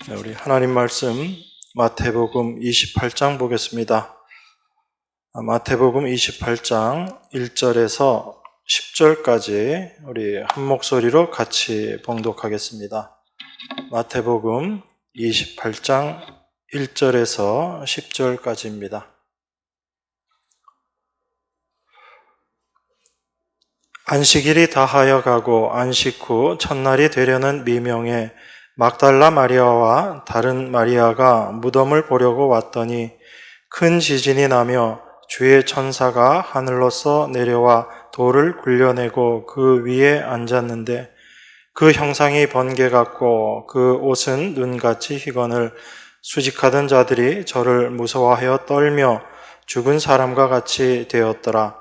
우리 하나님 말씀 마태복음 28장 보겠습니다. 마태복음 28장 1절에서 10절까지 우리 한 목소리로 같이 봉독하겠습니다. 마태복음 28장 1절에서 10절까지입니다. 안식일이 다하여 가고 안식 후 첫날이 되려는 미명에 막달라 마리아와 다른 마리아가 무덤을 보려고 왔더니 큰 지진이 나며 주의 천사가 하늘로서 내려와 돌을 굴려내고 그 위에 앉았는데 그 형상이 번개 같고 그 옷은 눈같이 희거늘 수직하던 자들이 저를 무서워하여 떨며 죽은 사람과 같이 되었더라.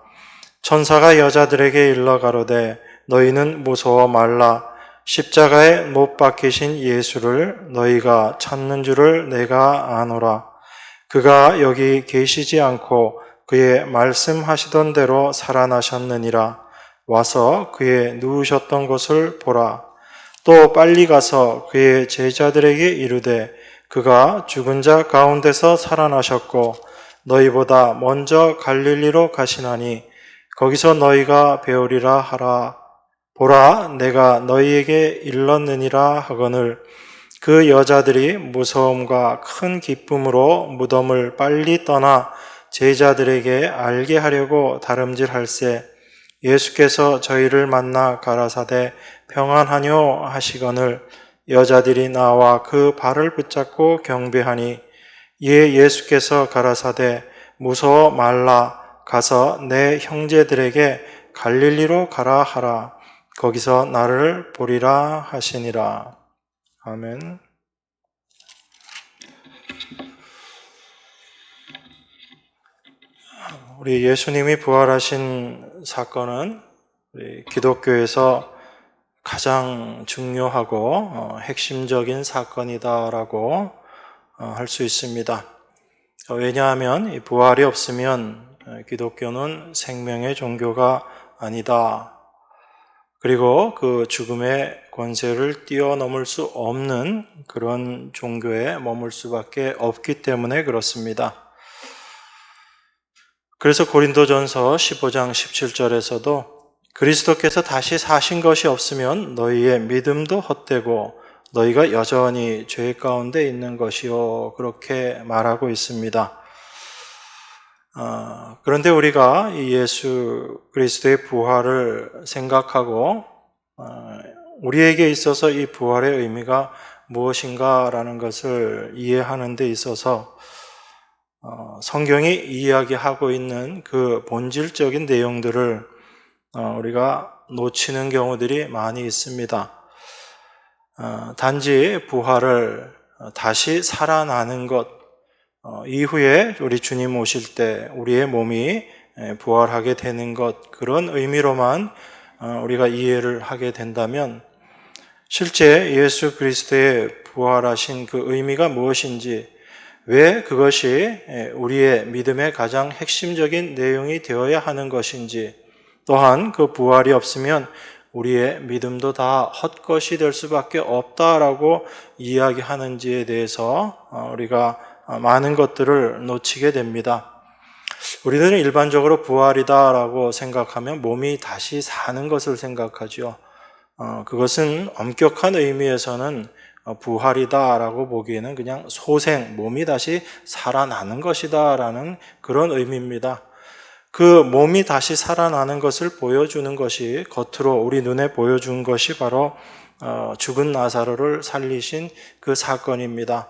천사가 여자들에게 일러 가로되 너희는 무서워 말라. 십자가에 못 박히신 예수를 너희가 찾는 줄을 내가 아노라. 그가 여기 계시지 않고 그의 말씀하시던 대로 살아나셨느니라. 와서 그의 누우셨던 곳을 보라. 또 빨리 가서 그의 제자들에게 이르되 그가 죽은 자 가운데서 살아나셨고 너희보다 먼저 갈릴리로 가시나니 거기서 너희가 배우리라 하라. 보라, 내가 너희에게 일렀느니라 하거늘 그 여자들이 무서움과 큰 기쁨으로 무덤을 빨리 떠나 제자들에게 알게 하려고 다름질할세 예수께서 저희를 만나 가라사대 평안하뇨 하시거늘 여자들이 나와 그 발을 붙잡고 경배하니 이에 예수께서 가라사대 무서워 말라. 가서 내 형제들에게 갈릴리로 가라 하라. 거기서 나를 보리라 하시니라. 아멘. 우리 예수님이 부활하신 사건은 우리 기독교에서 가장 중요하고 핵심적인 사건이다라고 할 수 있습니다. 왜냐하면 이 부활이 없으면 기독교는 생명의 종교가 아니다. 그리고 그 죽음의 권세를 뛰어넘을 수 없는 그런 종교에 머물 수밖에 없기 때문에 그렇습니다. 그래서 고린도전서 15장 17절에서도 그리스도께서 다시 사신 것이 없으면 너희의 믿음도 헛되고 너희가 여전히 죄 가운데 있는 것이요 그렇게 말하고 있습니다. 그런데 우리가 이 예수 그리스도의 부활을 생각하고 우리에게 있어서 이 부활의 의미가 무엇인가라는 것을 이해하는 데 있어서 성경이 이야기하고 있는 그 본질적인 내용들을 우리가 놓치는 경우들이 많이 있습니다. 단지 부활을 다시 살아나는 것 이후에 우리 주님 오실 때 우리의 몸이 부활하게 되는 것 그런 의미로만 우리가 이해를 하게 된다면 실제 예수 그리스도의 부활하신 그 의미가 무엇인지 왜 그것이 우리의 믿음의 가장 핵심적인 내용이 되어야 하는 것인지 또한 그 부활이 없으면 우리의 믿음도 다 헛것이 될 수밖에 없다라고 이야기하는지에 대해서 우리가 많은 것들을 놓치게 됩니다. 우리들은 일반적으로 부활이다라고 생각하면 몸이 다시 사는 것을 생각하죠. 그것은 엄격한 의미에서는 부활이다라고 보기에는 그냥 소생, 몸이 다시 살아나는 것이다라는 그런 의미입니다. 그 몸이 다시 살아나는 것을 보여주는 것이 겉으로 우리 눈에 보여준 것이 바로 죽은 나사로를 살리신 그 사건입니다.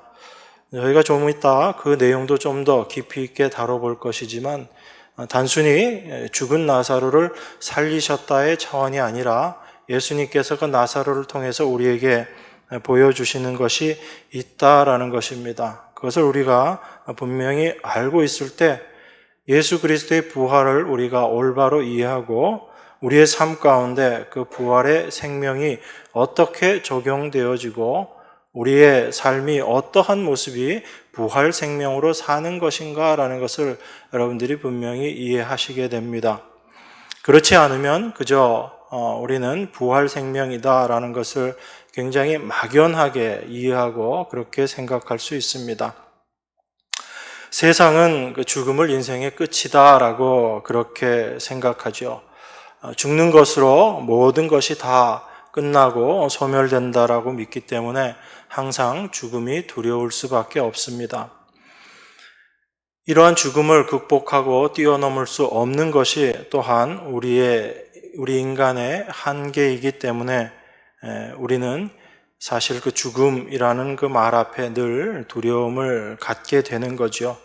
저희가 좀 이따 그 내용도 좀 더 깊이 있게 다뤄볼 것이지만 단순히 죽은 나사로를 살리셨다의 차원이 아니라 예수님께서 그 나사로를 통해서 우리에게 보여주시는 것이 있다라는 것입니다. 그것을 우리가 분명히 알고 있을 때 예수 그리스도의 부활을 우리가 올바로 이해하고 우리의 삶 가운데 그 부활의 생명이 어떻게 적용되어지고 우리의 삶이 어떠한 모습이 부활 생명으로 사는 것인가라는 것을 여러분들이 분명히 이해하시게 됩니다. 그렇지 않으면 그저 우리는 부활 생명이다라는 것을 굉장히 막연하게 이해하고 그렇게 생각할 수 있습니다. 세상은 그 죽음을 인생의 끝이다라고 그렇게 생각하죠. 죽는 것으로 모든 것이 다 끝나고 소멸된다라고 믿기 때문에 항상 죽음이 두려울 수밖에 없습니다. 이러한 죽음을 극복하고 뛰어넘을 수 없는 것이 또한 우리 인간의 한계이기 때문에 우리는 사실 그 죽음이라는 그 말 앞에 늘 두려움을 갖게 되는 거죠.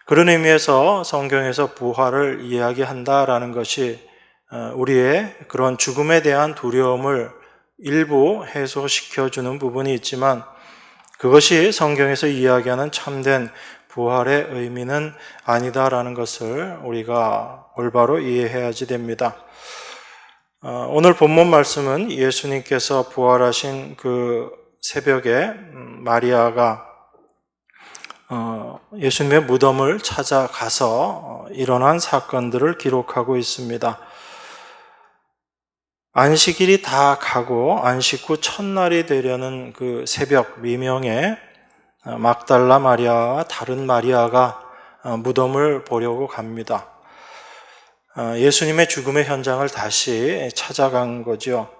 그런 의미에서 성경에서 부활을 이야기한다라는 것이 우리의 그런 죽음에 대한 두려움을 일부 해소시켜주는 부분이 있지만 그것이 성경에서 이야기하는 참된 부활의 의미는 아니다라는 것을 우리가 올바로 이해해야지 됩니다. 오늘 본문 말씀은 예수님께서 부활하신 그 새벽에 마리아가 예수님의 무덤을 찾아가서 일어난 사건들을 기록하고 있습니다. 안식일이 다 가고 안식 후 첫날이 되려는 그 새벽 미명에 막달라 마리아와 다른 마리아가 무덤을 보려고 갑니다. 예수님의 죽음의 현장을 다시 찾아간 거죠.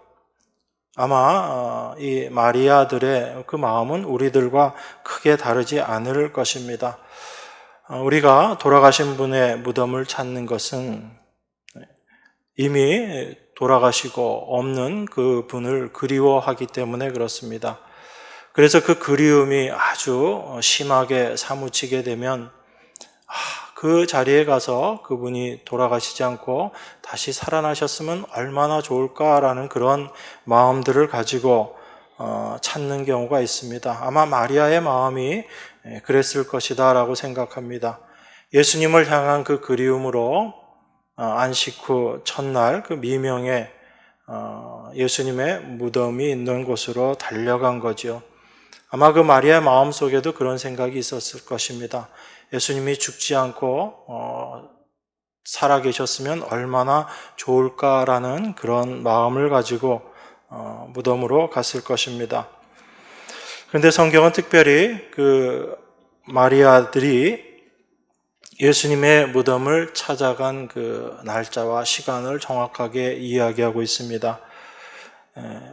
아마 이 마리아들의 그 마음은 우리들과 크게 다르지 않을 것입니다. 우리가 돌아가신 분의 무덤을 찾는 것은 이미 돌아가시고 없는 그 분을 그리워하기 때문에 그렇습니다. 그래서 그 그리움이 아주 심하게 사무치게 되면 그 자리에 가서 그분이 돌아가시지 않고 다시 살아나셨으면 얼마나 좋을까라는 그런 마음들을 가지고 찾는 경우가 있습니다. 아마 마리아의 마음이 그랬을 것이다 라고 생각합니다. 예수님을 향한 그 그리움으로 안식 후 첫날 그 미명에 예수님의 무덤이 있는 곳으로 달려간 거죠. 아마 그 마리아의 마음속에도 그런 생각이 있었을 것입니다. 예수님이 죽지 않고 살아계셨으면 얼마나 좋을까라는 그런 마음을 가지고 무덤으로 갔을 것입니다. 그런데 성경은 특별히 그 마리아들이 예수님의 무덤을 찾아간 그 날짜와 시간을 정확하게 이야기하고 있습니다.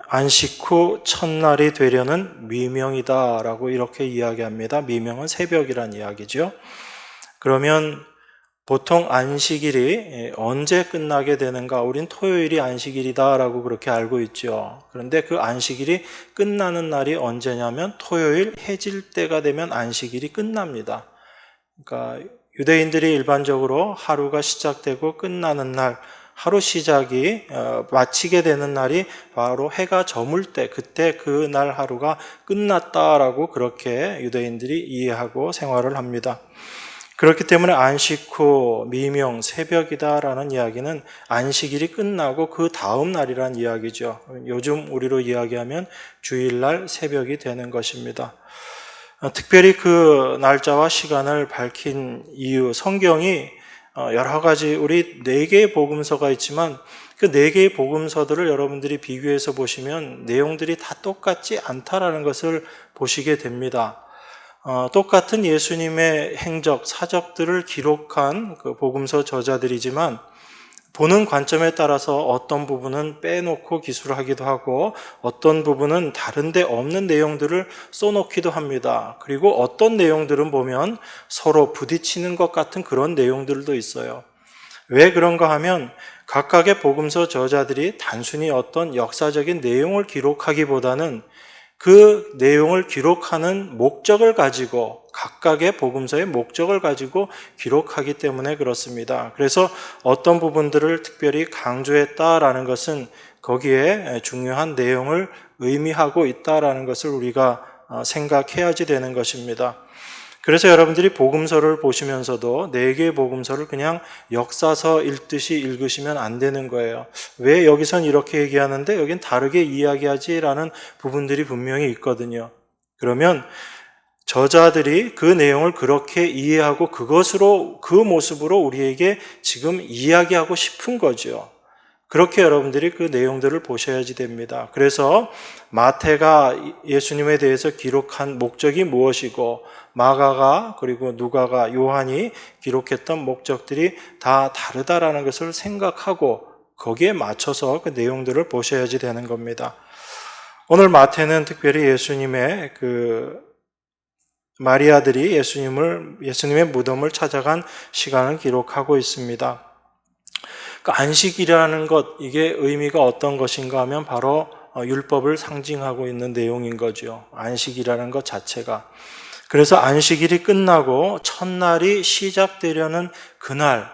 안식 후 첫날이 되려는 미명이다라고 이렇게 이야기합니다. 미명은 새벽이란 이야기죠. 그러면 보통 안식일이 언제 끝나게 되는가? 우린 토요일이 안식일이다라고 그렇게 알고 있죠. 그런데 그 안식일이 끝나는 날이 언제냐면 토요일 해질 때가 되면 안식일이 끝납니다. 그러니까 유대인들이 일반적으로 하루가 시작되고 끝나는 날, 하루 시작이 마치게 되는 날이 바로 해가 저물 때, 그때 그 날 하루가 끝났다라고 그렇게 유대인들이 이해하고 생활을 합니다. 그렇기 때문에 안식 후 미명 새벽이다라는 이야기는 안식일이 끝나고 그 다음 날이란 이야기죠. 요즘 우리로 이야기하면 주일날 새벽이 되는 것입니다. 특별히 그 날짜와 시간을 밝힌 이유, 성경이 여러 가지 우리 4개의 복음서가 있지만 그 4개의 복음서들을 여러분들이 비교해서 보시면 내용들이 다 똑같지 않다라는 것을 보시게 됩니다. 똑같은 예수님의 행적, 사적들을 기록한 그 복음서 저자들이지만 보는 관점에 따라서 어떤 부분은 빼놓고 기술하기도 하고 어떤 부분은 다른 데 없는 내용들을 써놓기도 합니다. 그리고 어떤 내용들은 보면 서로 부딪히는 것 같은 그런 내용들도 있어요. 왜 그런가 하면 각각의 복음서 저자들이 단순히 어떤 역사적인 내용을 기록하기보다는 그 내용을 기록하는 목적을 가지고 각각의 복음서의 목적을 가지고 기록하기 때문에 그렇습니다. 그래서 어떤 부분들을 특별히 강조했다라는 것은 거기에 중요한 내용을 의미하고 있다라는 것을 우리가 생각해야지 되는 것입니다. 그래서 여러분들이 복음서를 보시면서도 4개의 복음서를 그냥 역사서 읽듯이 읽으시면 안 되는 거예요. 왜 여기선 이렇게 얘기하는데 여긴 다르게 이야기하지라는 부분들이 분명히 있거든요. 그러면 저자들이 그 내용을 그렇게 이해하고 그것으로 그 모습으로 우리에게 지금 이야기하고 싶은 거죠. 그렇게 여러분들이 그 내용들을 보셔야지 됩니다. 그래서 마태가 예수님에 대해서 기록한 목적이 무엇이고 마가가 그리고 누가가 요한이 기록했던 목적들이 다 다르다라는 것을 생각하고 거기에 맞춰서 그 내용들을 보셔야지 되는 겁니다. 오늘 마태는 특별히 예수님의 마리아들이 예수님의 무덤을 찾아간 시간을 기록하고 있습니다. 그 안식이라는 것, 이게 의미가 어떤 것인가 하면 바로 율법을 상징하고 있는 내용인 거죠. 안식이라는 것 자체가. 그래서 안식일이 끝나고 첫날이 시작되려는 그날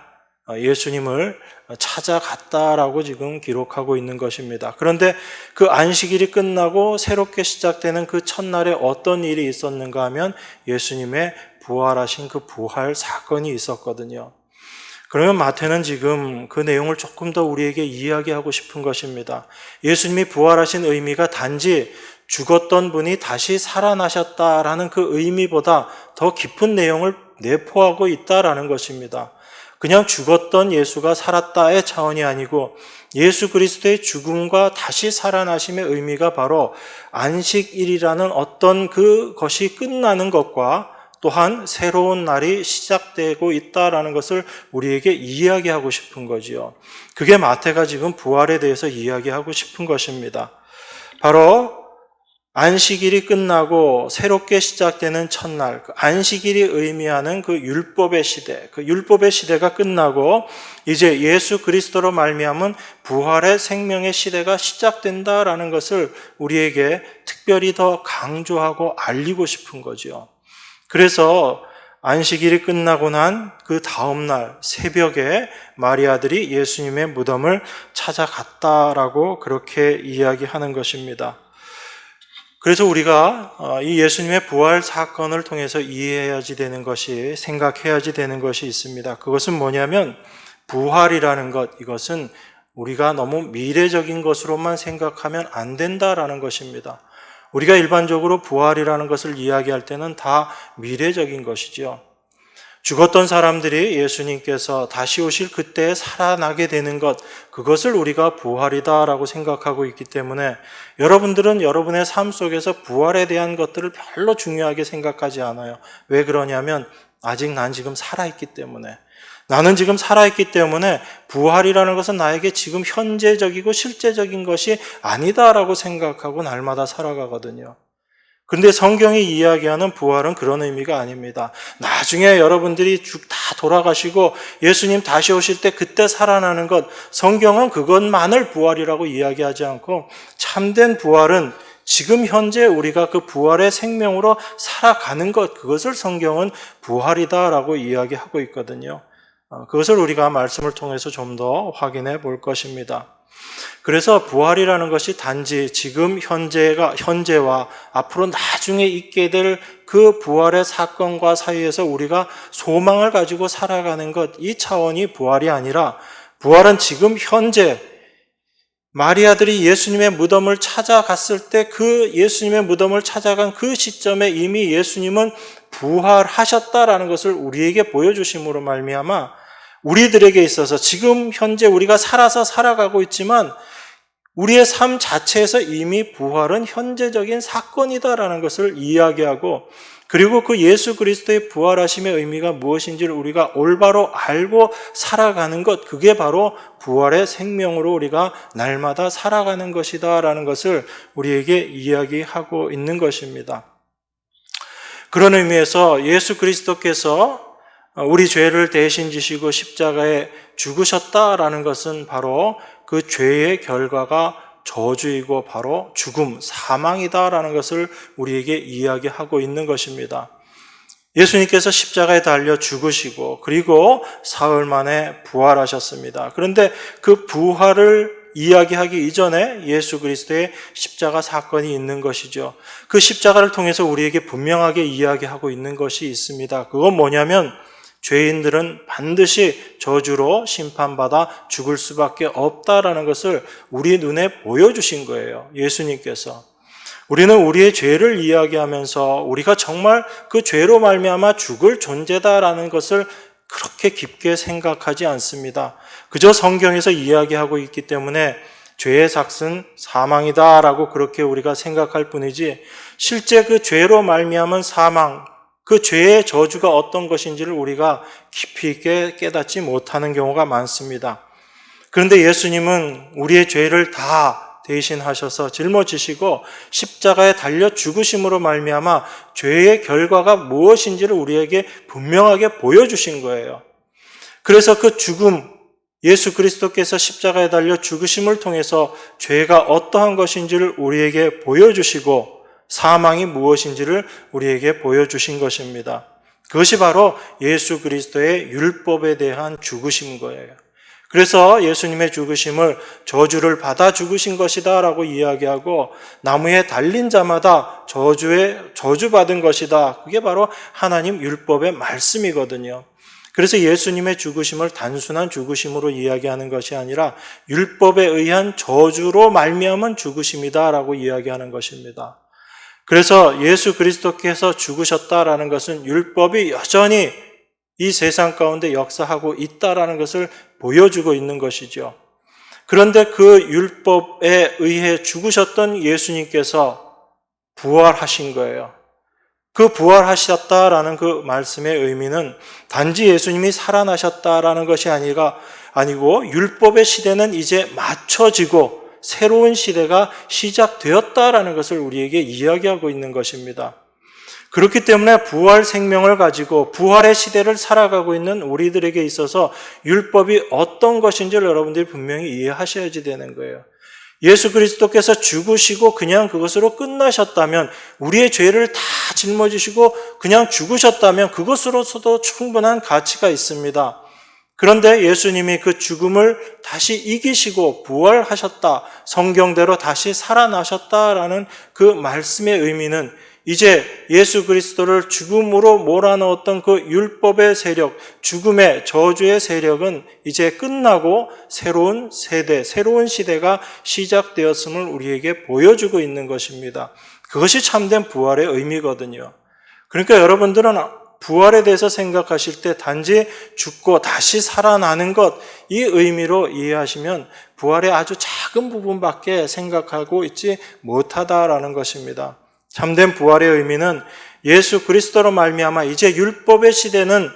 예수님을 찾아갔다라고 지금 기록하고 있는 것입니다. 그런데 그 안식일이 끝나고 새롭게 시작되는 그 첫날에 어떤 일이 있었는가 하면 예수님의 부활하신 그 부활 사건이 있었거든요. 그러면 마태는 지금 그 내용을 조금 더 우리에게 이야기하고 싶은 것입니다. 예수님이 부활하신 의미가 단지 죽었던 분이 다시 살아나셨다라는 그 의미보다 더 깊은 내용을 내포하고 있다라는 것입니다. 그냥 죽었던 예수가 살았다의 차원이 아니고 예수 그리스도의 죽음과 다시 살아나심의 의미가 바로 안식일이라는 어떤 그것이 끝나는 것과 또한 새로운 날이 시작되고 있다라는 것을 우리에게 이야기하고 싶은 거지요. 그게 마태가 지금 부활에 대해서 이야기하고 싶은 것입니다. 바로 안식일이 끝나고 새롭게 시작되는 첫날, 그 안식일이 의미하는 그 율법의 시대, 그 율법의 시대가 끝나고 이제 예수 그리스도로 말미암은 부활의 생명의 시대가 시작된다라는 것을 우리에게 특별히 더 강조하고 알리고 싶은 거지요. 그래서 안식일이 끝나고 난 그 다음 날 새벽에 마리아들이 예수님의 무덤을 찾아갔다라고 그렇게 이야기하는 것입니다. 그래서 우리가 이 예수님의 부활 사건을 통해서 이해해야지 되는 것이, 생각해야지 되는 것이 있습니다. 그것은 뭐냐면 부활이라는 것, 이것은 우리가 너무 미래적인 것으로만 생각하면 안 된다라는 것입니다. 우리가 일반적으로 부활이라는 것을 이야기할 때는 다 미래적인 것이죠. 죽었던 사람들이 예수님께서 다시 오실 그때에 살아나게 되는 것, 그것을 우리가 부활이다라고 생각하고 있기 때문에 여러분들은 여러분의 삶 속에서 부활에 대한 것들을 별로 중요하게 생각하지 않아요. 왜 그러냐면 아직 난 지금 살아있기 때문에, 나는 지금 살아있기 때문에 부활이라는 것은 나에게 지금 현재적이고 실제적인 것이 아니다라고 생각하고 날마다 살아가거든요. 그런데 성경이 이야기하는 부활은 그런 의미가 아닙니다. 나중에 여러분들이 다 돌아가시고 예수님 다시 오실 때 그때 살아나는 것, 성경은 그것만을 부활이라고 이야기하지 않고 참된 부활은 지금 현재 우리가 그 부활의 생명으로 살아가는 것, 그것을 성경은 부활이다라고 이야기하고 있거든요. 그것을 우리가 말씀을 통해서 좀 더 확인해 볼 것입니다. 그래서 부활이라는 것이 단지 지금 현재와 앞으로 나중에 있게 될 그 부활의 사건과 사이에서 우리가 소망을 가지고 살아가는 것, 이 차원이 부활이 아니라 부활은 지금 현재 마리아들이 예수님의 무덤을 찾아갔을 때 그 예수님의 무덤을 찾아간 그 시점에 이미 예수님은 부활하셨다라는 것을 우리에게 보여주심으로 말미암아 우리들에게 있어서 지금 현재 우리가 살아서 살아가고 있지만 우리의 삶 자체에서 이미 부활은 현재적인 사건이다라는 것을 이야기하고, 그리고 그 예수 그리스도의 부활하심의 의미가 무엇인지를 우리가 올바로 알고 살아가는 것, 그게 바로 부활의 생명으로 우리가 날마다 살아가는 것이다라는 것을 우리에게 이야기하고 있는 것입니다. 그런 의미에서 예수 그리스도께서 우리 죄를 대신 지시고 십자가에 죽으셨다라는 것은 바로 그 죄의 결과가 저주이고 바로 죽음, 사망이다라는 것을 우리에게 이야기하고 있는 것입니다. 예수님께서 십자가에 달려 죽으시고 그리고 사흘 만에 부활하셨습니다. 그런데 그 부활을 이야기하기 이전에 예수 그리스도의 십자가 사건이 있는 것이죠. 그 십자가를 통해서 우리에게 분명하게 이야기하고 있는 것이 있습니다. 그건 뭐냐면 죄인들은 반드시 저주로 심판받아 죽을 수밖에 없다라는 것을 우리 눈에 보여주신 거예요. 예수님께서. 우리는 우리의 죄를 이야기하면서 우리가 정말 그 죄로 말미암아 죽을 존재다라는 것을 그렇게 깊게 생각하지 않습니다. 그저 성경에서 이야기하고 있기 때문에 죄의 삭은 사망이다라고 그렇게 우리가 생각할 뿐이지, 실제 그 죄로 말미암은 사망, 그 죄의 저주가 어떤 것인지를 우리가 깊이 있게 깨닫지 못하는 경우가 많습니다. 그런데 예수님은 우리의 죄를 다 대신하셔서 짊어지시고 십자가에 달려 죽으심으로 말미암아 죄의 결과가 무엇인지를 우리에게 분명하게 보여주신 거예요. 그래서 그 죽음, 예수 그리스도께서 십자가에 달려 죽으심을 통해서 죄가 어떠한 것인지를 우리에게 보여주시고 사망이 무엇인지를 우리에게 보여주신 것입니다. 그것이 바로 예수 그리스도의 율법에 대한 죽으신 거예요. 그래서 예수님의 죽으심을 저주를 받아 죽으신 것이다 라고 이야기하고, 나무에 달린 자마다 저주받은 것이다. 그게 바로 하나님 율법의 말씀이거든요. 그래서 예수님의 죽으심을 단순한 죽으심으로 이야기하는 것이 아니라 율법에 의한 저주로 말미암은 죽으심이다 라고 이야기하는 것입니다. 그래서 예수 그리스도께서 죽으셨다라는 것은 율법이 여전히 이 세상 가운데 역사하고 있다라는 것을 보여주고 있는 것이죠. 그런데 그 율법에 의해 죽으셨던 예수님께서 부활하신 거예요. 그 부활하셨다라는 그 말씀의 의미는 단지 예수님이 살아나셨다라는 것이 아니고 율법의 시대는 이제 맞춰지고 새로운 시대가 시작되었다라는 것을 우리에게 이야기하고 있는 것입니다. 그렇기 때문에 부활 생명을 가지고 부활의 시대를 살아가고 있는 우리들에게 있어서 율법이 어떤 것인지를 여러분들이 분명히 이해하셔야지 되는 거예요. 예수 그리스도께서 죽으시고 그냥 그것으로 끝나셨다면, 우리의 죄를 다 짊어지시고 그냥 죽으셨다면 그것으로서도 충분한 가치가 있습니다. 그런데 예수님이 그 죽음을 다시 이기시고 부활하셨다, 성경대로 다시 살아나셨다라는 그 말씀의 의미는 이제 예수 그리스도를 죽음으로 몰아넣었던 그 율법의 세력, 죽음의 저주의 세력은 이제 끝나고 새로운 세대, 새로운 시대가 시작되었음을 우리에게 보여주고 있는 것입니다. 그것이 참된 부활의 의미거든요. 그러니까 여러분들은 부활에 대해서 생각하실 때 단지 죽고 다시 살아나는 것, 이 의미로 이해하시면 부활의 아주 작은 부분밖에 생각하고 있지 못하다라는 것입니다. 참된 부활의 의미는 예수 그리스도로 말미암아 이제 율법의 시대는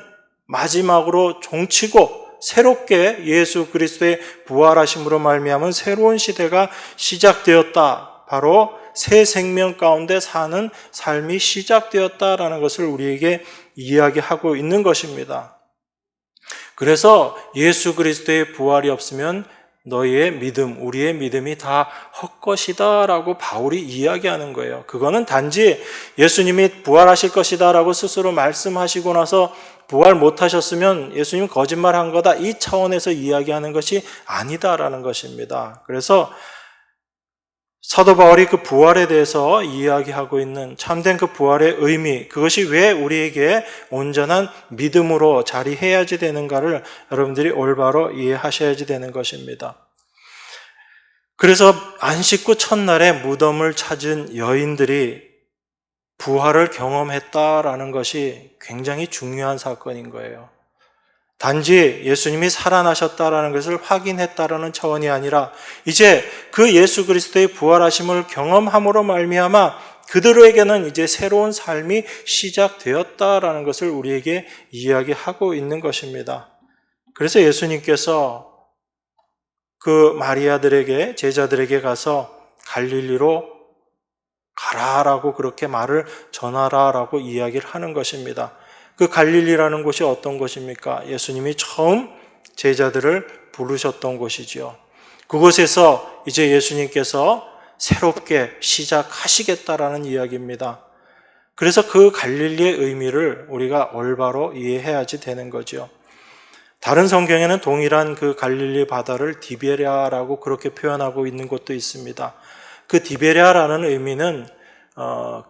마지막으로 종치고 새롭게 예수 그리스도의 부활하심으로 말미암은 새로운 시대가 시작되었다. 바로 새 생명 가운데 사는 삶이 시작되었다라는 것을 우리에게 이야기하고 있는 것입니다. 그래서 예수 그리스도의 부활이 없으면 너희의 믿음, 우리의 믿음이 다 헛것이다 라고 바울이 이야기하는 거예요. 그거는 단지 예수님이 부활하실 것이다 라고 스스로 말씀하시고 나서 부활 못하셨으면 예수님 거짓말한 거다, 이 차원에서 이야기하는 것이 아니다라는 것입니다. 그래서 사도 바울이 그 부활에 대해서 이야기하고 있는 참된 그 부활의 의미, 그것이 왜 우리에게 온전한 믿음으로 자리해야지 되는가를 여러분들이 올바로 이해하셔야지 되는 것입니다. 그래서 안식구 첫날에 무덤을 찾은 여인들이 부활을 경험했다라는 것이 굉장히 중요한 사건인 거예요. 단지 예수님이 살아나셨다라는 것을 확인했다라는 차원이 아니라 이제 그 예수 그리스도의 부활하심을 경험함으로 말미암아 그들에게는 이제 새로운 삶이 시작되었다라는 것을 우리에게 이야기하고 있는 것입니다. 그래서 예수님께서 그 마리아들에게, 제자들에게 가서 갈릴리로 가라라고 그렇게 말을 전하라라고 이야기를 하는 것입니다. 그 갈릴리라는 곳이 어떤 곳입니까? 예수님이 처음 제자들을 부르셨던 곳이죠. 그곳에서 이제 예수님께서 새롭게 시작하시겠다라는 이야기입니다. 그래서 그 갈릴리의 의미를 우리가 올바로 이해해야지 되는 거죠. 다른 성경에는 동일한 그 갈릴리 바다를 디베랴라고 그렇게 표현하고 있는 곳도 있습니다. 그 디베랴라는 의미는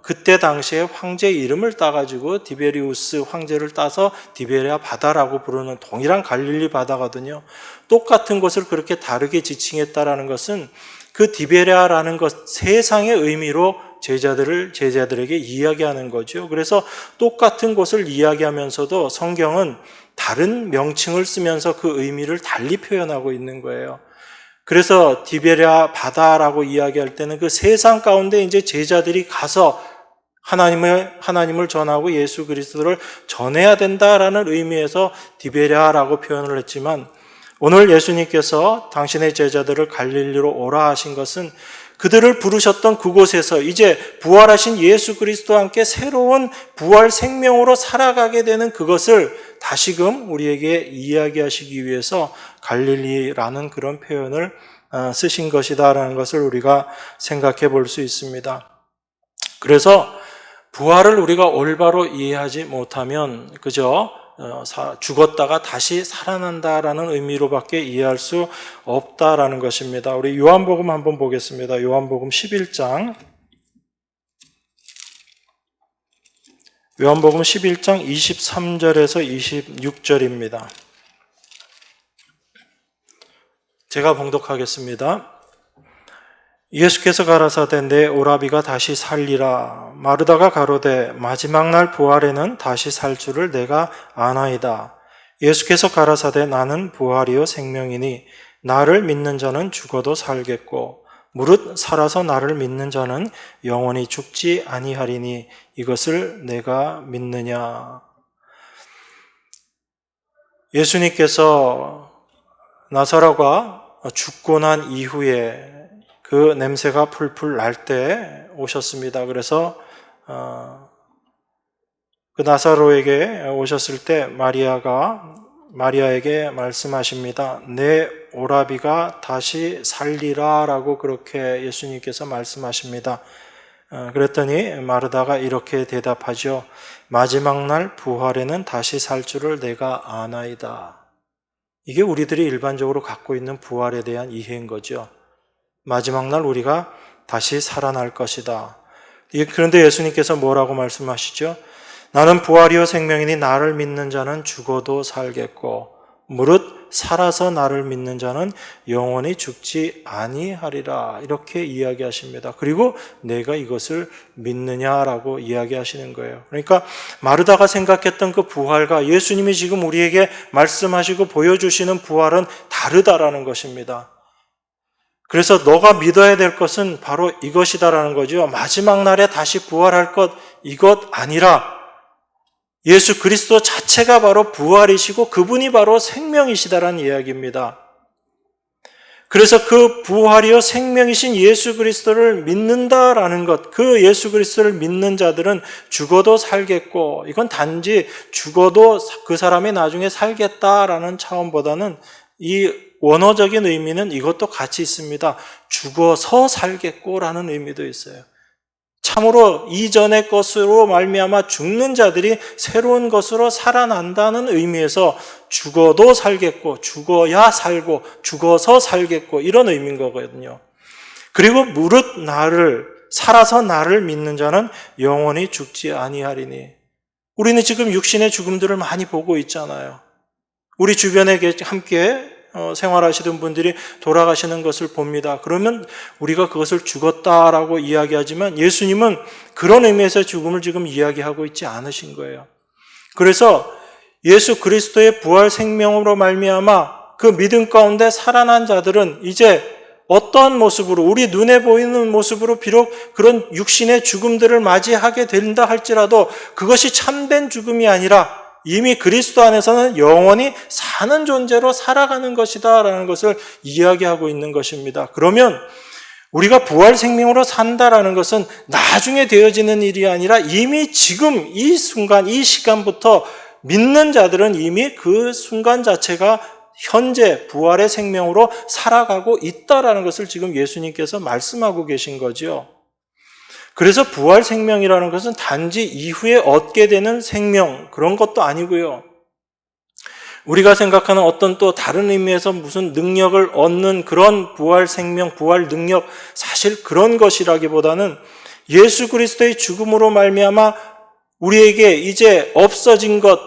그때 당시에 황제 이름을 따가지고 디베리우스 황제를 따서 디베랴 바다라고 부르는 동일한 갈릴리 바다거든요. 똑같은 곳을 그렇게 다르게 지칭했다라는 것은 그 디베랴라는 것, 세상의 의미로 제자들에게 이야기하는 거죠. 그래서 똑같은 곳을 이야기하면서도 성경은 다른 명칭을 쓰면서 그 의미를 달리 표현하고 있는 거예요. 그래서 디베랴 바다라고 이야기할 때는 그 세상 가운데 이제 제자들이 가서 하나님을 전하고 예수 그리스도를 전해야 된다라는 의미에서 디베랴라고 표현을 했지만, 오늘 예수님께서 당신의 제자들을 갈릴리로 오라 하신 것은 그들을 부르셨던 그곳에서 이제 부활하신 예수 그리스도와 함께 새로운 부활 생명으로 살아가게 되는 그것을 다시금 우리에게 이야기하시기 위해서 갈릴리라는 그런 표현을 쓰신 것이다라는 것을 우리가 생각해 볼 수 있습니다. 그래서 부활을 우리가 올바로 이해하지 못하면 그저 죽었다가 다시 살아난다라는 의미로밖에 이해할 수 없다라는 것입니다. 우리 요한복음 한번 보겠습니다. 요한복음 11장 23절에서 26절입니다. 제가 봉독하겠습니다. 예수께서 가라사대 내 오라비가 다시 살리라. 마르다가 가로되 마지막 날 부활에는 다시 살 줄을 내가 아나이다. 예수께서 가라사대 나는 부활이요 생명이니 나를 믿는 자는 죽어도 살겠고 무릇 살아서 나를 믿는 자는 영원히 죽지 아니하리니 이것을 내가 믿느냐. 예수님께서 나사로가 죽고 난 이후에 그 냄새가 풀풀 날 때 오셨습니다. 그래서 그 나사로에게 오셨을 때 마리아에게 말씀하십니다. 내 오라비가 다시 살리라 라고 그렇게 예수님께서 말씀하십니다. 그랬더니 마르다가 이렇게 대답하죠. 마지막 날 부활에는 다시 살 줄을 내가 아나이다. 이게 우리들이 일반적으로 갖고 있는 부활에 대한 이해인 거죠. 마지막 날 우리가 다시 살아날 것이다. 그런데 예수님께서 뭐라고 말씀하시죠? 나는 부활이요 생명이니 나를 믿는 자는 죽어도 살겠고 무릇 살아서 나를 믿는 자는 영원히 죽지 아니하리라. 이렇게 이야기하십니다. 그리고 내가 이것을 믿느냐라고 이야기하시는 거예요. 그러니까 마르다가 생각했던 그 부활과 예수님이 지금 우리에게 말씀하시고 보여주시는 부활은 다르다라는 것입니다. 그래서 너가 믿어야 될 것은 바로 이것이다라는 거죠. 마지막 날에 다시 부활할 것, 이것 아니라 예수 그리스도 자체가 바로 부활이시고 그분이 바로 생명이시다라는 이야기입니다. 그래서 그 부활이요 생명이신 예수 그리스도를 믿는다라는 것, 그 예수 그리스도를 믿는 자들은 죽어도 살겠고, 이건 단지 죽어도 그 사람이 나중에 살겠다라는 차원보다는 이 원어적인 의미는 이것도 같이 있습니다. 죽어서 살겠고라는 의미도 있어요. 참으로 이전의 것으로 말미암아 죽는 자들이 새로운 것으로 살아난다는 의미에서 죽어도 살겠고, 죽어야 살고, 죽어서 살겠고 이런 의미인 거거든요. 그리고 무릇 살아서 나를 믿는 자는 영원히 죽지 아니하리니. 우리는 지금 육신의 죽음들을 많이 보고 있잖아요. 우리 주변에 함께 생활하시던 분들이 돌아가시는 것을 봅니다. 그러면 우리가 그것을 죽었다라고 이야기하지만 예수님은 그런 의미에서 죽음을 지금 이야기하고 있지 않으신 거예요. 그래서 예수 그리스도의 부활 생명으로 말미암아 그 믿음 가운데 살아난 자들은 이제 어떠한 모습으로, 우리 눈에 보이는 모습으로 비록 그런 육신의 죽음들을 맞이하게 된다 할지라도 그것이 참된 죽음이 아니라 이미 그리스도 안에서는 영원히 사는 존재로 살아가는 것이다 라는 것을 이야기하고 있는 것입니다. 그러면 우리가 부활 생명으로 산다라는 것은 나중에 되어지는 일이 아니라 이미 지금 이 순간, 이 시간부터 믿는 자들은 이미 그 순간 자체가 현재 부활의 생명으로 살아가고 있다라는 것을 지금 예수님께서 말씀하고 계신 거죠. 그래서 부활 생명이라는 것은 단지 이후에 얻게 되는 생명, 그런 것도 아니고요. 우리가 생각하는 어떤 또 다른 의미에서 무슨 능력을 얻는 그런 부활 생명, 부활 능력, 사실 그런 것이라기보다는 예수 그리스도의 죽음으로 말미암아 우리에게 이제 없어진 것,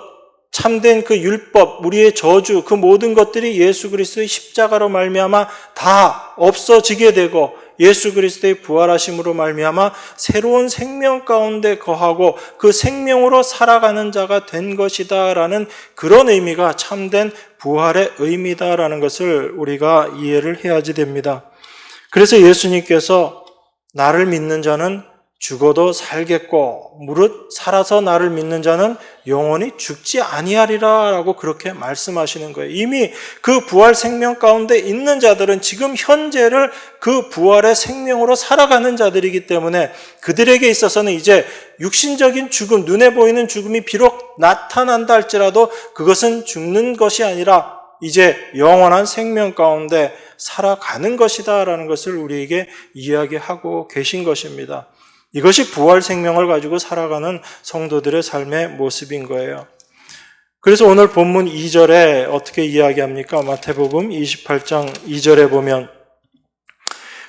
참된 그 율법, 우리의 저주, 그 모든 것들이 예수 그리스도의 십자가로 말미암아 다 없어지게 되고 예수 그리스도의 부활하심으로 말미암아 새로운 생명 가운데 거하고 그 생명으로 살아가는 자가 된 것이다라는 그런 의미가 참된 부활의 의미다라는 것을 우리가 이해를 해야지 됩니다. 그래서 예수님께서 나를 믿는 자는 죽어도 살겠고 무릇 살아서 나를 믿는 자는 영원히 죽지 아니하리라 라고 그렇게 말씀하시는 거예요. 이미 그 부활 생명 가운데 있는 자들은 지금 현재를 그 부활의 생명으로 살아가는 자들이기 때문에 그들에게 있어서는 이제 육신적인 죽음, 눈에 보이는 죽음이 비록 나타난다 할지라도 그것은 죽는 것이 아니라 이제 영원한 생명 가운데 살아가는 것이다 라는 것을 우리에게 이야기하고 계신 것입니다. 이것이 부활 생명을 가지고 살아가는 성도들의 삶의 모습인 거예요. 그래서 오늘 본문 2절에 어떻게 이야기합니까? 마태복음 28장 2절에 보면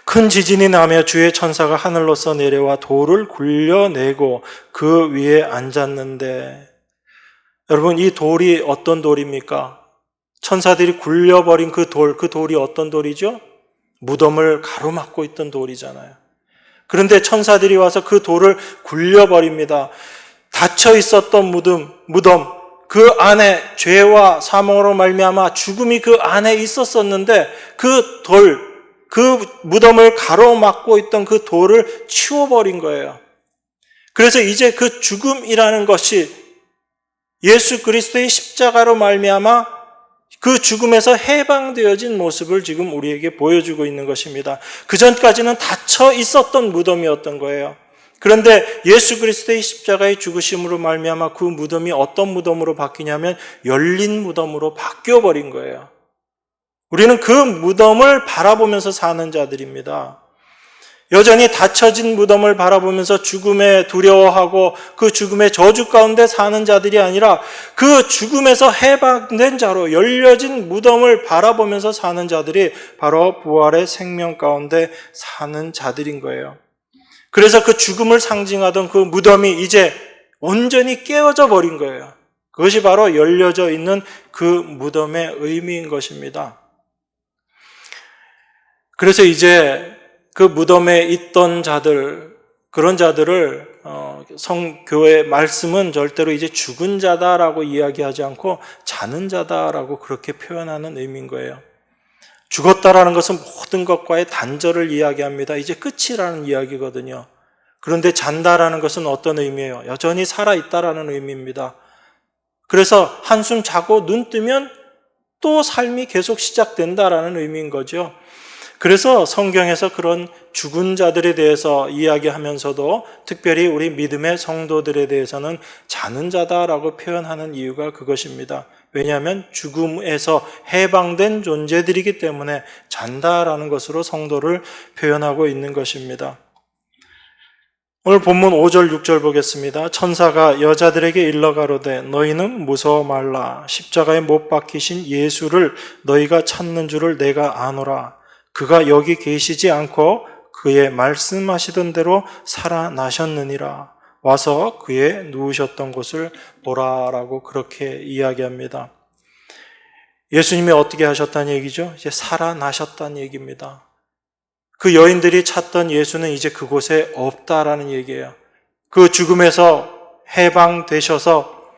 큰 지진이 나며 주의 천사가 하늘로서 내려와 돌을 굴려내고 그 위에 앉았는데, 여러분 이 돌이 어떤 돌입니까? 천사들이 굴려버린 그 돌이 어떤 돌이죠? 무덤을 가로막고 있던 돌이잖아요. 그런데 천사들이 와서 그 돌을 굴려버립니다. 닫혀 있었던 무덤, 그 안에 죄와 사망으로 말미암아 죽음이 그 안에 있었었는데 그 무덤을 가로막고 있던 그 돌을 치워버린 거예요. 그래서 이제 그 죽음이라는 것이 예수 그리스도의 십자가로 말미암아 그 죽음에서 해방되어진 모습을 지금 우리에게 보여주고 있는 것입니다. 그 전까지는 닫혀 있었던 무덤이었던 거예요. 그런데 예수 그리스도의 십자가의 죽으심으로 말미암아 그 무덤이 어떤 무덤으로 바뀌냐면 열린 무덤으로 바뀌어버린 거예요. 우리는 그 무덤을 바라보면서 사는 자들입니다. 여전히 닫혀진 무덤을 바라보면서 죽음에 두려워하고 그 죽음의 저주 가운데 사는 자들이 아니라 그 죽음에서 해방된 자로 열려진 무덤을 바라보면서 사는 자들이 바로 부활의 생명 가운데 사는 자들인 거예요. 그래서 그 죽음을 상징하던 그 무덤이 이제 온전히 깨어져 버린 거예요. 그것이 바로 열려져 있는 그 무덤의 의미인 것입니다. 그래서 이제 그 무덤에 있던 자들, 그런 자들을 성교의 말씀은 절대로 이제 죽은 자다라고 이야기하지 않고 자는 자다라고 그렇게 표현하는 의미인 거예요. 죽었다라는 것은 모든 것과의 단절을 이야기합니다. 이제 끝이라는 이야기거든요. 그런데 잔다라는 것은 어떤 의미예요? 여전히 살아있다라는 의미입니다. 그래서 한숨 자고 눈 뜨면 또 삶이 계속 시작된다라는 의미인 거죠. 그래서 성경에서 그런 죽은 자들에 대해서 이야기하면서도 특별히 우리 믿음의 성도들에 대해서는 자는 자다라고 표현하는 이유가 그것입니다. 왜냐하면 죽음에서 해방된 존재들이기 때문에 잔다라는 것으로 성도를 표현하고 있는 것입니다. 오늘 본문 5절 6절 보겠습니다. 천사가 여자들에게 일러 가로되 너희는 무서워 말라. 십자가에 못 박히신 예수를 너희가 찾는 줄을 내가 아노라. 그가 여기 계시지 않고 그의 말씀하시던 대로 살아나셨느니라. 와서 그의 누우셨던 곳을 보라라고 그렇게 이야기합니다. 예수님이 어떻게 하셨다는 얘기죠? 이제 살아나셨다는 얘기입니다. 그 여인들이 찾던 예수는 이제 그곳에 없다라는 얘기예요. 그 죽음에서 해방되셔서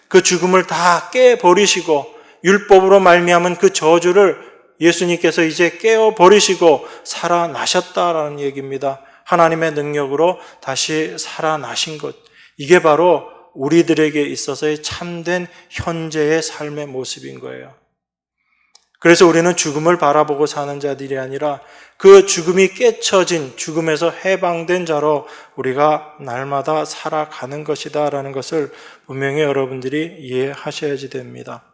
그 죽음을 다 깨버리시고 율법으로 말미암은 그 저주를 예수님께서 이제 깨어버리시고 살아나셨다라는 얘기입니다. 하나님의 능력으로 다시 살아나신 것. 이게 바로 우리들에게 있어서의 참된 현재의 삶의 모습인 거예요. 그래서 우리는 죽음을 바라보고 사는 자들이 아니라 그 죽음이 깨쳐진 죽음에서 해방된 자로 우리가 날마다 살아가는 것이다라는 것을 분명히 여러분들이 이해하셔야지 됩니다.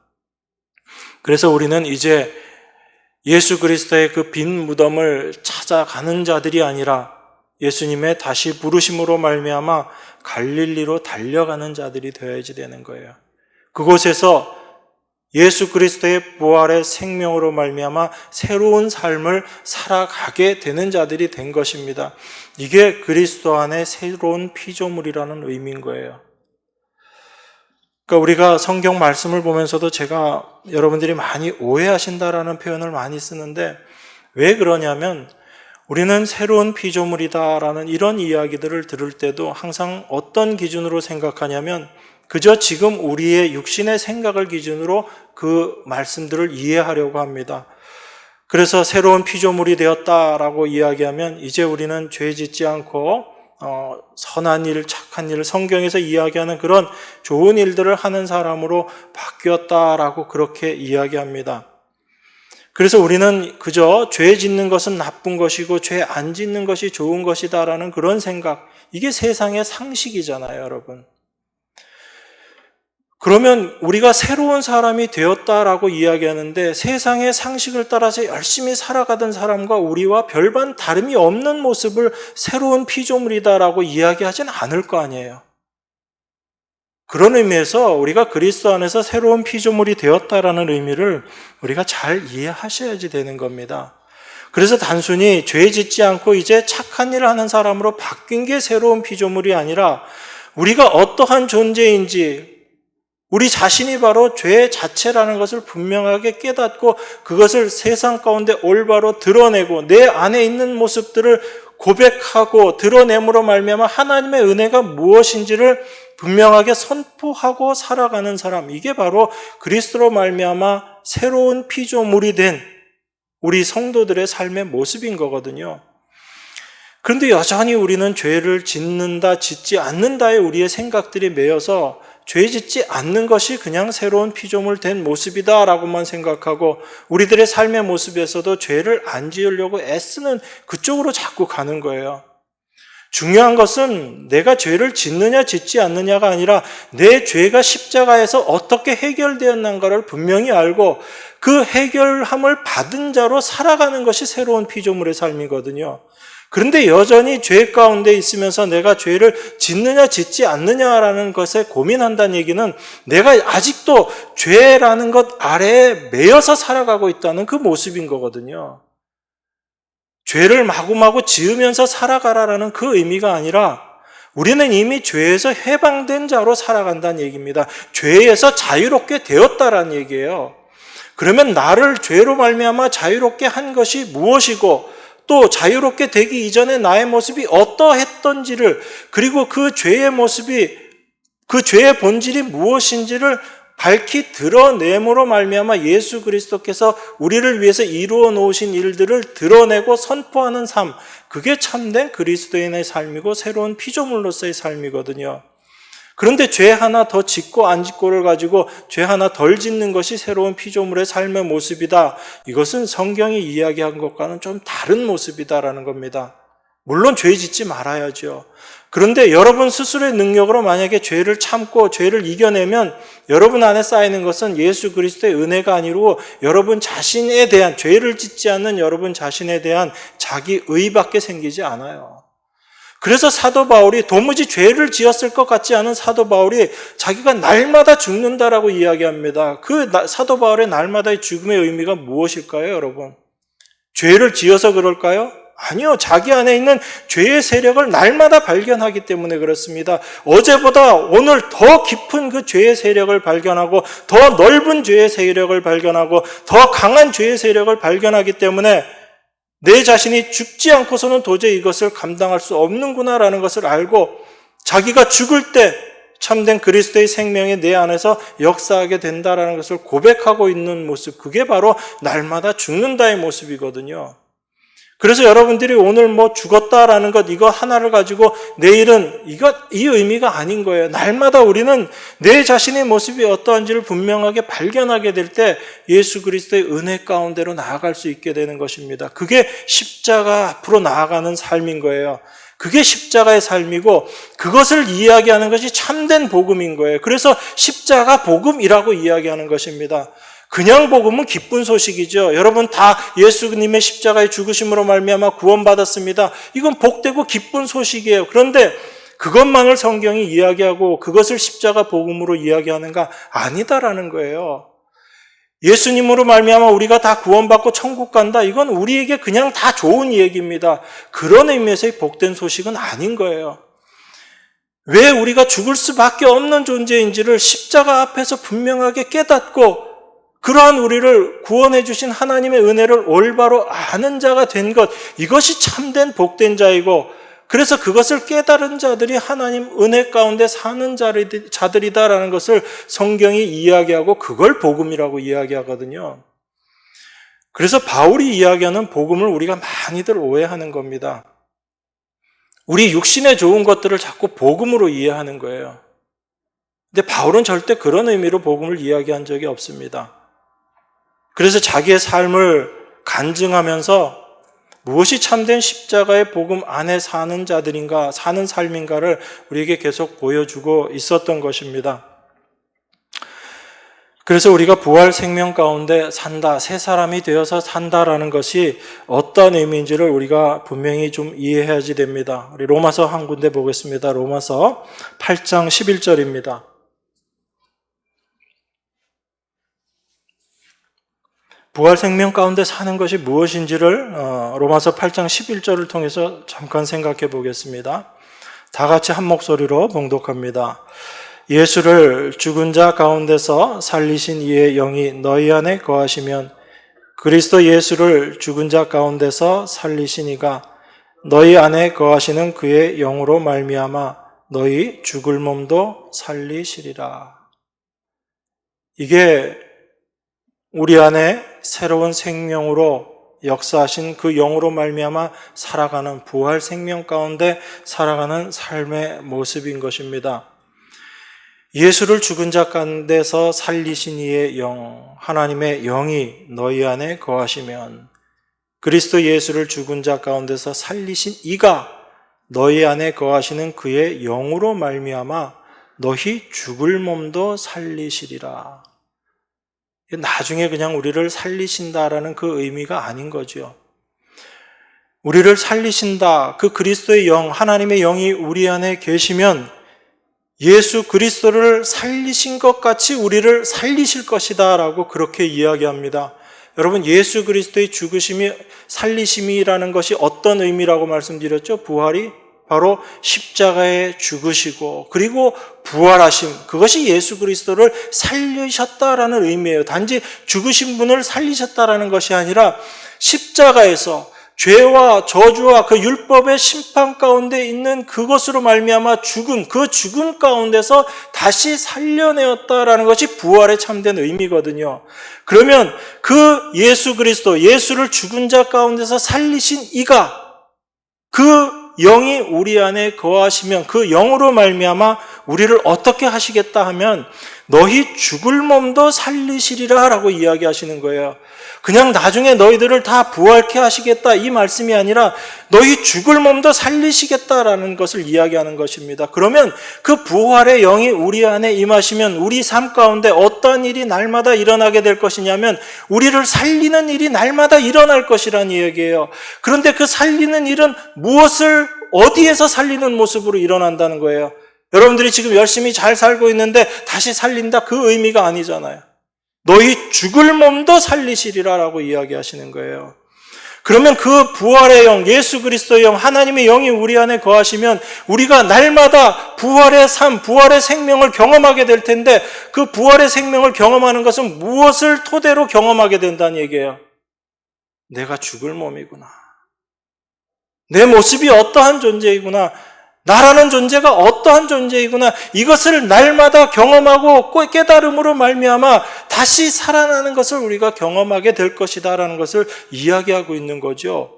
그래서 우리는 이제 예수 그리스도의 그 빈 무덤을 찾아가는 자들이 아니라 예수님의 다시 부르심으로 말미암아 갈릴리로 달려가는 자들이 되어야지 되는 거예요. 그곳에서 예수 그리스도의 부활의 생명으로 말미암아 새로운 삶을 살아가게 되는 자들이 된 것입니다. 이게 그리스도 안의 새로운 피조물이라는 의미인 거예요. 그러니까 우리가 성경 말씀을 보면서도 제가 여러분들이 많이 오해하신다라는 표현을 많이 쓰는데 왜 그러냐면 우리는 새로운 피조물이다라는 이런 이야기들을 들을 때도 항상 어떤 기준으로 생각하냐면 그저 지금 우리의 육신의 생각을 기준으로 그 말씀들을 이해하려고 합니다. 그래서 새로운 피조물이 되었다라고 이야기하면 이제 우리는 죄 짓지 않고 선한 일, 착한 일, 성경에서 이야기하는 그런 좋은 일들을 하는 사람으로 바뀌었다라고 그렇게 이야기합니다. 그래서 우리는 그저 죄 짓는 것은 나쁜 것이고 죄 안 짓는 것이 좋은 것이다라는 그런 생각, 이게 세상의 상식이잖아요, 여러분. 그러면 우리가 새로운 사람이 되었다라고 이야기하는데 세상의 상식을 따라서 열심히 살아가던 사람과 우리와 별반 다름이 없는 모습을 새로운 피조물이다라고 이야기하진 않을 거 아니에요. 그런 의미에서 우리가 그리스도 안에서 새로운 피조물이 되었다라는 의미를 우리가 잘 이해하셔야지 되는 겁니다. 그래서 단순히 죄 짓지 않고 이제 착한 일을 하는 사람으로 바뀐 게 새로운 피조물이 아니라 우리가 어떠한 존재인지 우리 자신이 바로 죄 자체라는 것을 분명하게 깨닫고 그것을 세상 가운데 올바로 드러내고 내 안에 있는 모습들을 고백하고 드러냄으로 말미암아 하나님의 은혜가 무엇인지를 분명하게 선포하고 살아가는 사람, 이게 바로 그리스도로 말미암아 새로운 피조물이 된 우리 성도들의 삶의 모습인 거거든요. 그런데 여전히 우리는 죄를 짓는다, 짓지 않는다에 우리의 생각들이 매여서 죄 짓지 않는 것이 그냥 새로운 피조물 된 모습이다라고만 생각하고 우리들의 삶의 모습에서도 죄를 안 지으려고 애쓰는 그쪽으로 자꾸 가는 거예요. 중요한 것은 내가 죄를 짓느냐 짓지 않느냐가 아니라 내 죄가 십자가에서 어떻게 해결되었는가를 분명히 알고 그 해결함을 받은 자로 살아가는 것이 새로운 피조물의 삶이거든요. 그런데 여전히 죄 가운데 있으면서 내가 죄를 짓느냐 짓지 않느냐라는 것에 고민한다는 얘기는 내가 아직도 죄라는 것 아래에 매여서 살아가고 있다는 그 모습인 거거든요. 죄를 마구마구 지으면서 살아가라라는 그 의미가 아니라 우리는 이미 죄에서 해방된 자로 살아간다는 얘기입니다. 죄에서 자유롭게 되었다라는 얘기예요. 그러면 나를 죄로 말미암아 자유롭게 한 것이 무엇이고 또 자유롭게 되기 이전에 나의 모습이 어떠했던지를 그리고 그 죄의 모습이 그 죄의 본질이 무엇인지를 밝히 드러냄으로 말미암아 예수 그리스도께서 우리를 위해서 이루어 놓으신 일들을 드러내고 선포하는 삶, 그게 참된 그리스도인의 삶이고 새로운 피조물로서의 삶이거든요. 그런데 죄 하나 더 짓고 안 짓고를 가지고 죄 하나 덜 짓는 것이 새로운 피조물의 삶의 모습이다. 이것은 성경이 이야기한 것과는 좀 다른 모습이다라는 겁니다. 물론 죄 짓지 말아야죠. 그런데 여러분 스스로의 능력으로 만약에 죄를 참고 죄를 이겨내면 여러분 안에 쌓이는 것은 예수 그리스도의 은혜가 아니고 여러분 자신에 대한, 죄를 짓지 않는 여러분 자신에 대한 자기 의밖에 생기지 않아요. 그래서 사도 바울이 도무지 죄를 지었을 것 같지 않은 사도 바울이 자기가 날마다 죽는다라고 이야기합니다. 그 사도 바울의 날마다의 죽음의 의미가 무엇일까요, 여러분? 죄를 지어서 그럴까요? 아니요. 자기 안에 있는 죄의 세력을 날마다 발견하기 때문에 그렇습니다. 어제보다 오늘 더 깊은 그 죄의 세력을 발견하고 더 넓은 죄의 세력을 발견하고 더 강한 죄의 세력을 발견하기 때문에 내 자신이 죽지 않고서는 도저히 이것을 감당할 수 없는구나라는 것을 알고 자기가 죽을 때 참된 그리스도의 생명이 내 안에서 역사하게 된다라는 것을 고백하고 있는 모습, 그게 바로 날마다 죽는다의 모습이거든요. 그래서 여러분들이 오늘 죽었다라는 것, 이거 하나를 가지고 내일은 이 의미가 아닌 거예요. 날마다 우리는 내 자신의 모습이 어떠한지를 분명하게 발견하게 될 때 예수 그리스도의 은혜 가운데로 나아갈 수 있게 되는 것입니다. 그게 십자가 앞으로 나아가는 삶인 거예요. 그게 십자가의 삶이고 그것을 이야기하는 것이 참된 복음인 거예요. 그래서 십자가 복음이라고 이야기하는 것입니다. 그냥 복음은 기쁜 소식이죠. 여러분 다 예수님의 십자가의 죽으심으로 말미암아 구원받았습니다. 이건 복되고 기쁜 소식이에요. 그런데 그것만을 성경이 이야기하고 그것을 십자가 복음으로 이야기하는가? 아니다라는 거예요. 예수님으로 말미암아 우리가 다 구원받고 천국 간다. 이건 우리에게 그냥 다 좋은 얘기입니다. 그런 의미에서의 복된 소식은 아닌 거예요. 왜 우리가 죽을 수밖에 없는 존재인지를 십자가 앞에서 분명하게 깨닫고 그러한 우리를 구원해 주신 하나님의 은혜를 올바로 아는 자가 된 것, 이것이 참된 복된 자이고, 그래서 그것을 깨달은 자들이 하나님 은혜 가운데 사는 자들이다라는 것을 성경이 이야기하고 그걸 복음이라고 이야기하거든요. 그래서 바울이 이야기하는 복음을 우리가 많이들 오해하는 겁니다. 우리 육신에 좋은 것들을 자꾸 복음으로 이해하는 거예요. 근데 바울은 절대 그런 의미로 복음을 이야기한 적이 없습니다. 그래서 자기의 삶을 간증하면서 무엇이 참된 십자가의 복음 안에 사는 자들인가, 사는 삶인가를 우리에게 계속 보여주고 있었던 것입니다. 그래서 우리가 부활 생명 가운데 산다, 새 사람이 되어서 산다라는 것이 어떤 의미인지를 우리가 분명히 좀 이해해야지 됩니다. 우리 로마서 한 군데 보겠습니다. 로마서 8장 11절입니다. 부활 생명 가운데 사는 것이 무엇인지를 로마서 8장 11절을 통해서 잠깐 생각해 보겠습니다. 다 같이 한 목소리로 봉독합니다. 예수를 죽은 자 가운데서 살리신 이의 영이 너희 안에 거하시면 그리스도 예수를 죽은 자 가운데서 살리신 이가 너희 안에 거하시는 그의 영으로 말미암아 너희 죽을 몸도 살리시리라. 이게 우리 안에 새로운 생명으로 역사하신 그 영으로 말미암아 살아가는 부활 생명 가운데 살아가는 삶의 모습인 것입니다. 예수를 죽은 자 가운데서 살리신 이의 영, 하나님의 영이 너희 안에 거하시면 그리스도 예수를 죽은 자 가운데서 살리신 이가 너희 안에 거하시는 그의 영으로 말미암아 너희 죽을 몸도 살리시리라. 나중에 그냥 우리를 살리신다라는 그 의미가 아닌 거죠. 우리를 살리신다, 그 그리스도의 영, 하나님의 영이 우리 안에 계시면 예수 그리스도를 살리신 것 같이 우리를 살리실 것이다 라고 그렇게 이야기합니다. 여러분, 예수 그리스도의 죽으심이 살리심이라는 것이 어떤 의미라고 말씀드렸죠? 부활이 바로 십자가에 죽으시고 그리고 부활하심, 그것이 예수 그리스도를 살리셨다라는 의미예요. 단지 죽으신 분을 살리셨다라는 것이 아니라 십자가에서 죄와 저주와 그 율법의 심판 가운데 있는 그것으로 말미암아 죽음, 그 죽음 가운데서 다시 살려내었다라는 것이 부활의 참된 의미거든요. 그러면 그 예수 그리스도, 예수를 죽은 자 가운데서 살리신 이가 그 영이 우리 안에 거하시면 그 영으로 말미암아 우리를 어떻게 하시겠다 하면 너희 죽을 몸도 살리시리라 라고 이야기하시는 거예요. 그냥 나중에 너희들을 다 부활케 하시겠다 이 말씀이 아니라 너희 죽을 몸도 살리시겠다라는 것을 이야기하는 것입니다. 그러면 그 부활의 영이 우리 안에 임하시면 우리 삶 가운데 어떤 일이 날마다 일어나게 될 것이냐면 우리를 살리는 일이 날마다 일어날 것이라는 얘기예요. 그런데 그 살리는 일은 무엇을 어디에서 살리는 모습으로 일어난다는 거예요. 여러분들이 지금 열심히 잘 살고 있는데 다시 살린다 그 의미가 아니잖아요. 너희 죽을 몸도 살리시리라 라고 이야기하시는 거예요. 그러면 그 부활의 영, 예수 그리스도의 영, 하나님의 영이 우리 안에 거하시면 우리가 날마다 부활의 삶, 부활의 생명을 경험하게 될 텐데 그 부활의 생명을 경험하는 것은 무엇을 토대로 경험하게 된다는 얘기예요. 내가 죽을 몸이구나. 내 모습이 어떠한 존재이구나. 나라는 존재가 어떠한 존재이구나. 이것을 날마다 경험하고 깨달음으로 말미암아 다시 살아나는 것을 우리가 경험하게 될 것이다라는 것을 이야기하고 있는 거죠.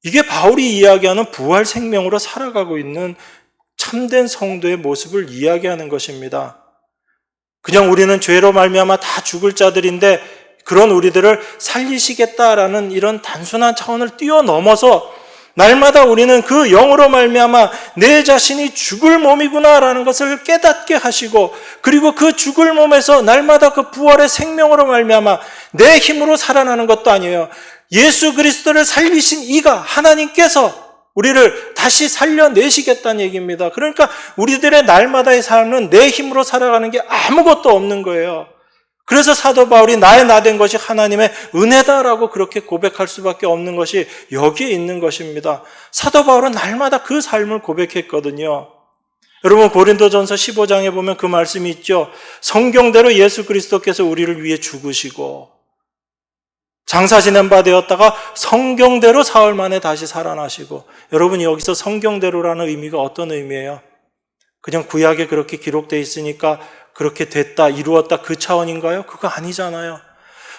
이게 바울이 이야기하는 부활 생명으로 살아가고 있는 참된 성도의 모습을 이야기하는 것입니다. 그냥 우리는 죄로 말미암아 다 죽을 자들인데 그런 우리들을 살리시겠다라는 이런 단순한 차원을 뛰어넘어서 날마다 우리는 그 영으로 말미암아 내 자신이 죽을 몸이구나라는 것을 깨닫게 하시고 그리고 그 죽을 몸에서 날마다 그 부활의 생명으로 말미암아 내 힘으로 살아나는 것도 아니에요. 예수 그리스도를 살리신 이가 하나님께서 우리를 다시 살려내시겠다는 얘기입니다. 그러니까 우리들의 날마다의 삶은 내 힘으로 살아가는 게 아무것도 없는 거예요. 그래서 사도 바울이 나의 나 된 것이 하나님의 은혜다라고 그렇게 고백할 수밖에 없는 것이 여기에 있는 것입니다. 사도 바울은 날마다 그 삶을 고백했거든요. 여러분 고린도전서 15장에 보면 그 말씀이 있죠. 성경대로 예수 그리스도께서 우리를 위해 죽으시고 장사 지낸 바 되었다가 성경대로 사흘 만에 다시 살아나시고. 여러분 여기서 성경대로라는 의미가 어떤 의미예요? 그냥 구약에 그렇게 기록되어 있으니까 그렇게 됐다, 이루었다 그 차원인가요? 그거 아니잖아요.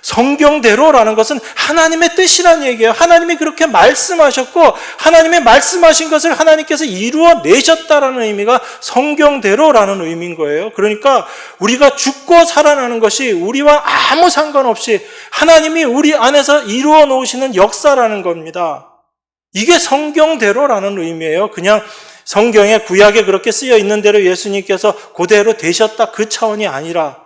성경대로라는 것은 하나님의 뜻이란 얘기예요. 하나님이 그렇게 말씀하셨고 하나님의 말씀하신 것을 하나님께서 이루어내셨다라는 의미가 성경대로라는 의미인 거예요. 그러니까 우리가 죽고 살아나는 것이 우리와 아무 상관없이 하나님이 우리 안에서 이루어 놓으시는 역사라는 겁니다. 이게 성경대로라는 의미예요. 그냥 성경에 구약에 그렇게 쓰여 있는 대로 예수님께서 그대로 되셨다 그 차원이 아니라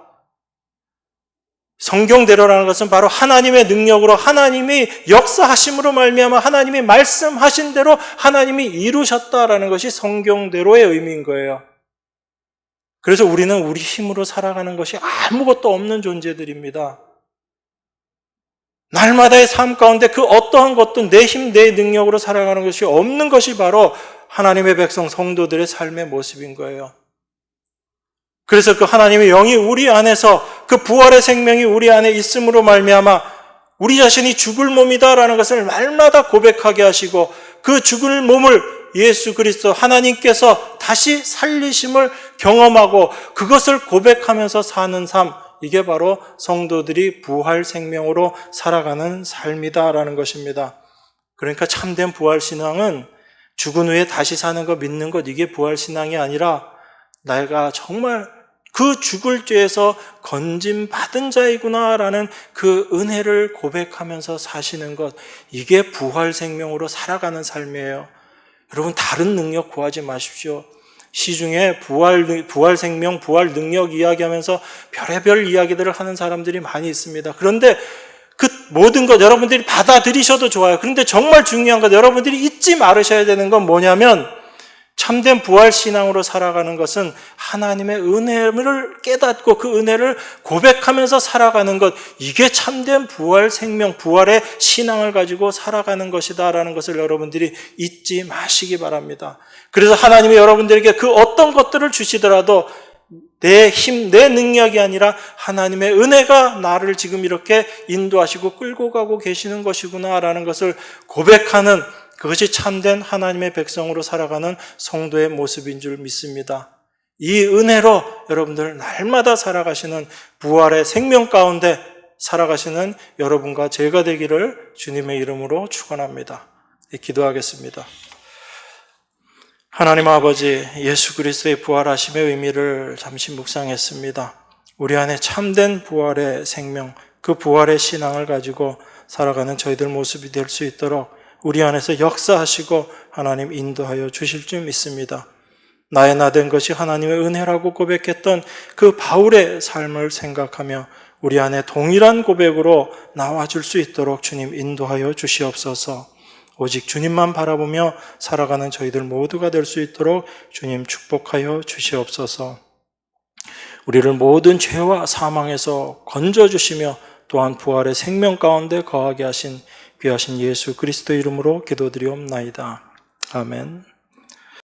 성경대로라는 것은 바로 하나님의 능력으로 하나님이 역사하심으로 말미암아 하나님이 말씀하신 대로 하나님이 이루셨다라는 것이 성경대로의 의미인 거예요. 그래서 우리는 우리 힘으로 살아가는 것이 아무것도 없는 존재들입니다. 날마다의 삶 가운데 그 어떠한 것도 내 힘, 내 능력으로 살아가는 것이 없는 것이 바로 하나님의 백성 성도들의 삶의 모습인 거예요. 그래서 그 하나님의 영이 우리 안에서 그 부활의 생명이 우리 안에 있음으로 말미암아 우리 자신이 죽을 몸이다라는 것을 날마다 고백하게 하시고 그 죽을 몸을 예수 그리스도 하나님께서 다시 살리심을 경험하고 그것을 고백하면서 사는 삶, 이게 바로 성도들이 부활 생명으로 살아가는 삶이다라는 것입니다. 그러니까 참된 부활 신앙은 죽은 후에 다시 사는 거 믿는 것, 이게 부활 신앙이 아니라 내가 정말 그 죽을 죄에서 건짐받은 자이구나라는 그 은혜를 고백하면서 사시는 것, 이게 부활 생명으로 살아가는 삶이에요. 여러분 다른 능력 구하지 마십시오. 시중에 부활 생명, 부활 능력 이야기하면서 별의별 이야기들을 하는 사람들이 많이 있습니다. 그런데 그 모든 것 여러분들이 받아들이셔도 좋아요. 그런데 정말 중요한 것, 여러분들이 잊지 말으셔야 되는 건 뭐냐면 참된 부활 신앙으로 살아가는 것은 하나님의 은혜를 깨닫고 그 은혜를 고백하면서 살아가는 것, 이게 참된 부활 생명, 부활의 신앙을 가지고 살아가는 것이다라는 것을 여러분들이 잊지 마시기 바랍니다. 그래서 하나님이 여러분들에게 그 어떤 것들을 주시더라도 내 힘, 내 능력이 아니라 하나님의 은혜가 나를 지금 이렇게 인도하시고 끌고 가고 계시는 것이구나라는 것을 고백하는, 그것이 참된 하나님의 백성으로 살아가는 성도의 모습인 줄 믿습니다. 이 은혜로 여러분들 날마다 살아가시는 부활의 생명 가운데 살아가시는 여러분과 제가 되기를 주님의 이름으로 축원합니다. 기도하겠습니다. 하나님 아버지, 예수 그리스도의 부활하심의 의미를 잠시 묵상했습니다. 우리 안에 참된 부활의 생명, 그 부활의 신앙을 가지고 살아가는 저희들 모습이 될 수 있도록 우리 안에서 역사하시고 하나님 인도하여 주실 줄 믿습니다. 나의 나 된 것이 하나님의 은혜라고 고백했던 그 바울의 삶을 생각하며 우리 안에 동일한 고백으로 나와줄 수 있도록 주님 인도하여 주시옵소서. 오직 주님만 바라보며 살아가는 저희들 모두가 될 수 있도록 주님 축복하여 주시옵소서. 우리를 모든 죄와 사망에서 건져주시며 또한 부활의 생명 가운데 거하게 하신 귀하신 예수 그리스도 이름으로 기도드리옵나이다. 아멘.